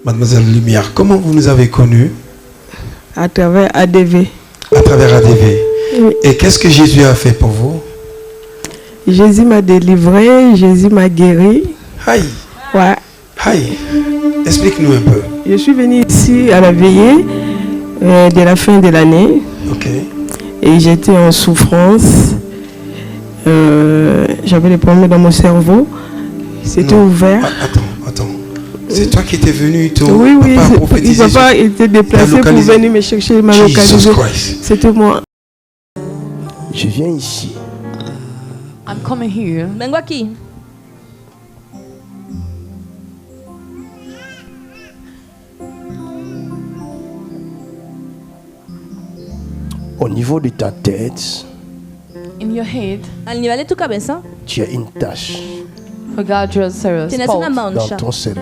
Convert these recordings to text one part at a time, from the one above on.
Mademoiselle Lumière, comment vous nous avez connus? À travers ADV. À travers ADV. Oui. Et qu'est-ce que Jésus a fait pour vous? Jésus m'a délivré, Jésus m'a guéri. Aïe. Ouais. Aïe. Explique-nous un peu. Je suis venue ici à la veillée de la fin de l'année. Ok. Et j'étais en souffrance. J'avais des problèmes dans mon cerveau. C'était ouvert. Attends. C'est toi qui étais venu, ton oui, papa prophétiser. Papa était déplacé pour venir me chercher, il m'a localisé. C'était moi. Je viens ici. I'm coming here. Vengo aquí. Au niveau de ta tête, In your head, Al nivel de tu cabeza, tu as une tache regard your tienes una spot dans mancha ton cerveau.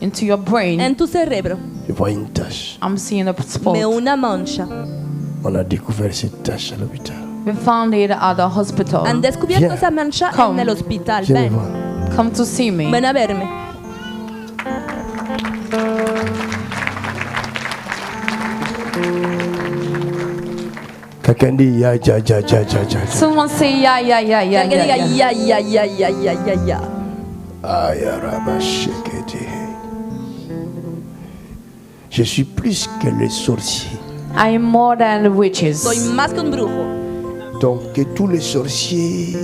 into your brain. en tu cerebro. Je vois une tache. I'm seeing a spot. Veo una mancha. On a découvert cette tache à l'hôpital. We found it at the hospital. Han descubierto Viens. esa mancha Come. en el hospital. Viens me Ven, voir. Come to see me. ven a verme. Quelqu'un dit ya. Someone say yeah. Que diga ya. Aïe, araba, shekete. Je suis plus que les sorciers. I am more than witches. Soy más que un brujo. Donc que tous les sorciers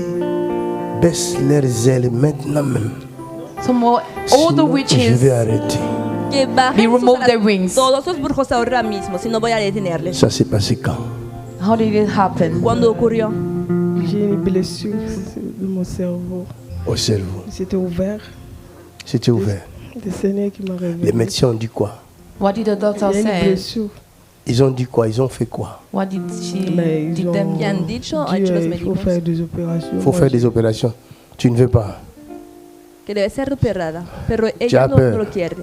baissent leurs ailes maintenant même. So more, all the Sinon, je witches vais arrêter. Que be bajen sus remove alas, their wings. todos los brujos ahora mismo, si no voy a detenerles. Ça s'est passé quand? How did it happen? ¿Cuándo ocurrió? J'ai une blessure de mon cerveau. Au cerveau. C'était ouvert. C'était ouvert. Le Seigneur qui m'a révélé. Les médecins ont dit quoi? What did the doctor Il y a une say? blessure. Ils ont dit quoi? Ils ont fait quoi? What did she Mais ils did ont them? ¿Qué han dicho? dit, Hecho los il faut médicos. faire des opérations. Il faut Moi, faire des opérations. Tu ne veux pas? Que debe ser operada. Pero Ya, ella no pero- lo quiere.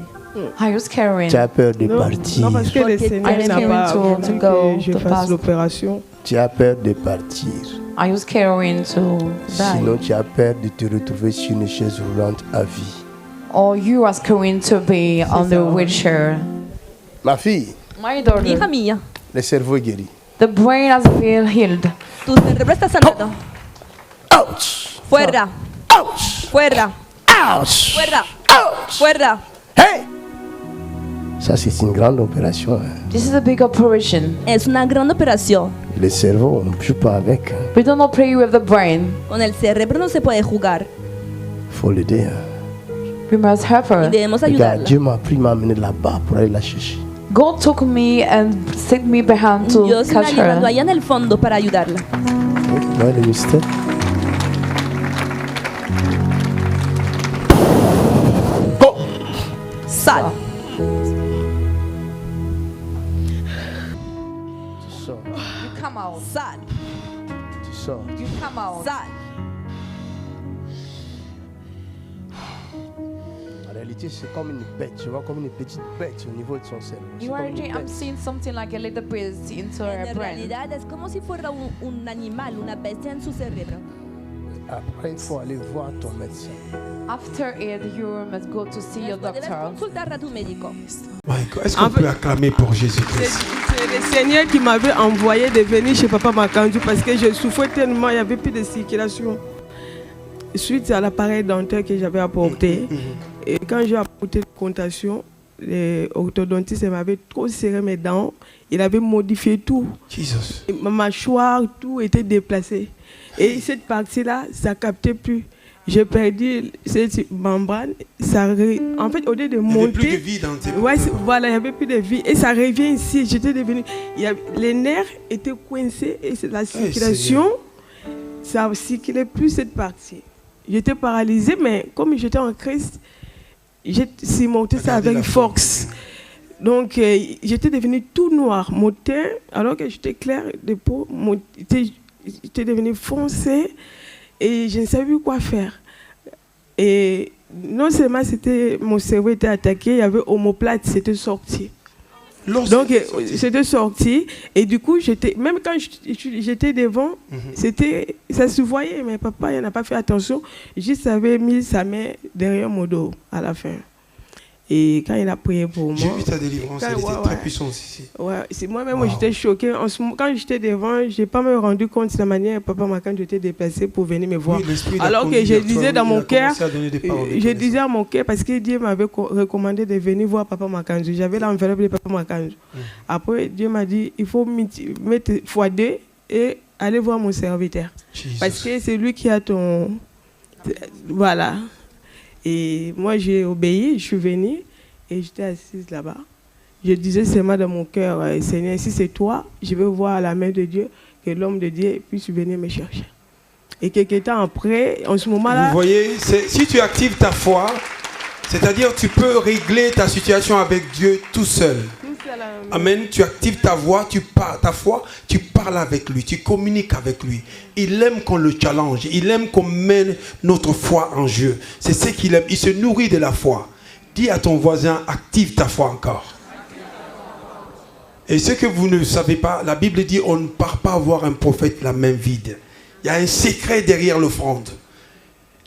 Are you scaring? Tu as peur de Non, partir. non, parce que le Porque Seigneur I'm n'a scared pas to voulu go que je to fasse pass. l'opération. Tu as peur de partir. Are you scaring to Sinon, die? tu as peur de te retrouver sur une chaise roulante à vie. Or you are scaring to be on the wheelchair? Ma fille, My daughter, Hija mía, le cerveau est guéri. the brain has been healed. tu cerebro está sanado. Ouch! Fuera, Ouch! fuera, Ouch! fuera, Ouch! fuera. Hey! Ça, c'est une grande opération. Hein. This is a big operation. Es una gran operación. Le cerveau, on ne joue pas avec. Il We don't play with the brain. Con el cerebro no se puede jugar faut l'aider. Hein. We must help y her. debemos Regarde, ayudarla. Dieu m'a pris, m'a amené là-bas pour aller la chercher. God took me and set me behind to Dios me ha catch llevado her. allá en el fondo para ayudarla. Oui, ouais, le mystère. Go! Sal, Tu sors, You come out. sal, tu sors. You come out. sal. En réalité, c'est comme une bête. Je vois comme une petite bête au niveau de son cerveau. C'est You comme are une I'm bête. seeing something like a little bit into her En brain. realidad es como si fuera un animal, una bestia en su cerebro. Après, il faut aller voir ton médecin. After it, you must go to see your Después debes doctor. consultar a tu médico. Michael, est-ce qu'on peut acclamer pour Jésus-Christ? C'est le Seigneur qui m'avait envoyé de venir chez Papa Makandu parce que je souffrais tellement, il n'y avait plus de circulation. Suite à l'appareil dentaire que j'avais apporté, et quand j'ai apporté la consultation, l'orthodontiste m'avait trop serré mes dents, il avait modifié tout. Jesus. Et ma mâchoire, tout était déplacé. Et cette partie-là, ça ne captait plus. J'ai perdu cette membrane. En fait, au lieu de Il n'y avait monter. plus de vie dans tes Ouais, voilà, il n'y avait plus de vie. Et ça revient ici. J'étais devenue. Les nerfs étaient coincés et la circulation, ça ne circulait plus cette partie. J'étais paralysée, mais comme j'étais en Christ, j'ai surmonté ça Regardez avec la force. Donc, j'étais devenue tout noir. Mon teint, alors que j'étais claire de peau, j'étais devenue foncée et je ne savais plus quoi faire. Et non seulement mon cerveau était attaqué, il y avait omoplate, c'était sorti. Donc, c'était sorti. Et du coup, même quand j'étais devant, ça se voyait, mais papa, il n'a pas fait attention. Juste avait mis sa main derrière mon dos à la fin. Et quand il a prié pour moi... J'ai vu ta délivrance, elle était très puissante ici. Ouais, c'est moi-même, j'étais choquée. Quand j'étais devant, je n'ai pas me rendu compte de la manière dont Papa Makan était déplacé pour venir me voir. Oui, alors que je disais dans mon cœur, je disais à mon cœur, parce que Dieu m'avait recommandé de venir voir Papa Makan. J'avais l'enveloppe de Papa Makan. Après, Dieu m'a dit, il faut mettre x2 et aller voir mon serviteur. Jesus. Parce que c'est lui qui a ton... Voilà. Et moi, j'ai obéi, je suis venue et j'étais assise là-bas. Je disais seulement dans mon cœur, Seigneur, si c'est toi, je veux voir la main de Dieu, que l'homme de Dieu puisse venir me chercher. Et quelques temps après, en ce moment-là... Vous voyez, si tu actives ta foi, c'est-à-dire tu peux régler ta situation avec Dieu tout seul. Amen. Tu actives ta foi, tu parles avec lui, tu communiques avec lui. Il aime qu'on le challenge, il aime qu'on mène notre foi en jeu. C'est ce qu'il aime, il se nourrit de la foi. Dis à ton voisin, active ta foi encore. Et ce que vous ne savez pas, la Bible dit, on ne part pas voir un prophète la main vide. Il y a un secret derrière l'offrande.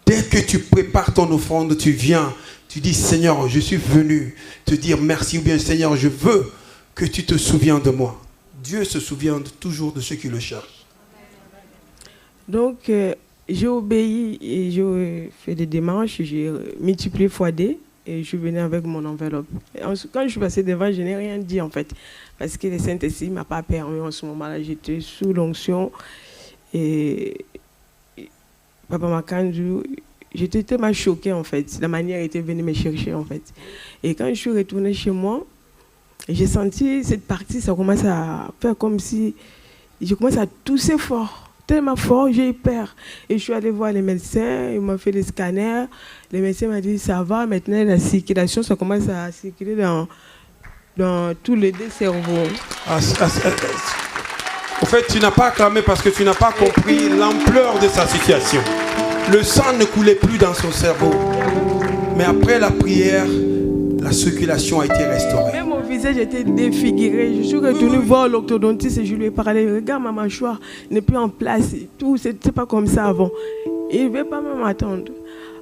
Dès que tu prépares ton offrande, tu viens, tu dis, Seigneur, je suis venu te dire merci, ou bien Seigneur, je veux que tu te souviens de moi. Dieu se souvient toujours de ceux qui le cherchent. Donc, j'ai obéi et j'ai fait des démarches, j'ai multiplié x2 et je suis venu avec mon enveloppe. Et quand je suis passé devant, je n'ai rien dit en fait, parce que le Saint-Esprit ne m'a pas permis en ce moment-là. J'étais sous l'onction et Papa Makanju, j'étais tellement choquée en fait, la manière dont il était venu me chercher en fait. Et quand je suis retournée chez moi, j'ai senti cette partie, ça commence à faire comme si je commence à tousser fort, tellement fort, j'ai eu peur. Et je suis allée voir les médecins, ils m'ont fait des scanners. Les médecins m'ont dit ça va, maintenant la circulation, ça commence à circuler dans tous les deux cerveaux. En fait, tu n'as pas acclamé parce que tu n'as pas compris l'ampleur de sa situation. Le sang ne coulait plus dans son cerveau. Mais après la prière, la circulation a été restaurée. Même mon visage était défiguré. Je suis retournée voir l'orthodontiste et je lui ai parlé. Regarde, ma mâchoire n'est plus en place. Tout, c'était pas comme ça avant. Il ne veut pas même m'attendre.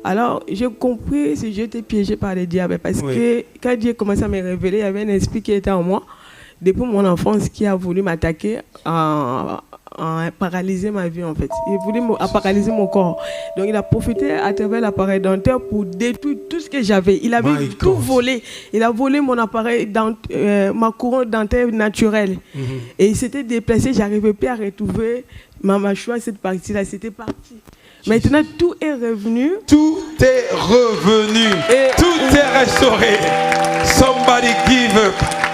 Alors, j'ai compris que j'étais piégée par le diable. Parce que quand Dieu commençait à me révéler, il y avait un esprit qui était en moi. Depuis mon enfance, qui a voulu m'attaquer, à paralyser ma vie en fait. Il voulait paralyser mon corps. Donc il a profité à travers l'appareil dentaire pour détruire tout ce que j'avais. Il avait tout volé. Il a volé mon appareil, ma couronne dentaire naturelle. Et il s'était déplacé, j'arrivais plus à retrouver ma mâchoire, cette partie-là, c'était parti. Maintenant, tout est revenu. Tout est revenu. Tout est restauré. Somebody give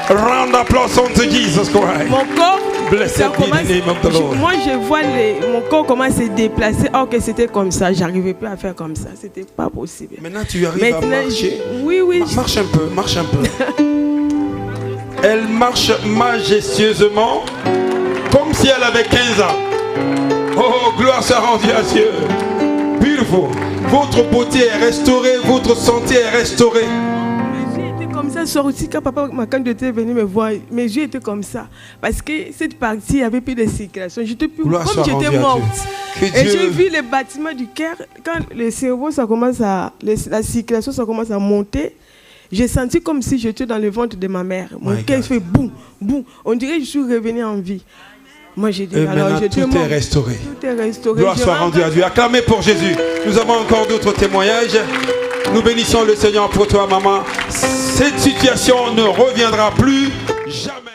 a round of applause unto Jesus Christ. Mon corps, blessed be the name of the Lord. Moi, je vois mon corps comment se déplacer. Or que c'était comme ça, j'arrivais plus à faire comme ça. C'était pas possible. Maintenant, tu arrives à marcher. Oui. Marche un peu, marche un peu. Elle marche majestueusement, comme si elle avait 15 ans. Oh, gloire soit rendue à Dieu. Beautiful. Votre beauté est restaurée, votre santé est restaurée. Mes yeux étaient comme ça, sorti quand Papa Makan était venu me voir. Mes yeux étaient comme ça. Parce que cette partie, il n'y avait plus de circulation. J'étais plus comme j'étais morte. Et j'ai vu les bâtiments du cœur. Quand le cerveau, la circulation, ça commence à monter. J'ai senti comme si j'étais dans le ventre de ma mère. Mon cœur fait boum, boum. On dirait que je suis revenue en vie. Moi, j'ai dit, alors, tout est restauré. Tout est restauré. Gloire soit rendue à Dieu. Acclamez pour Jésus. Nous avons encore d'autres témoignages. Nous bénissons le Seigneur pour toi, maman. Cette situation ne reviendra plus jamais.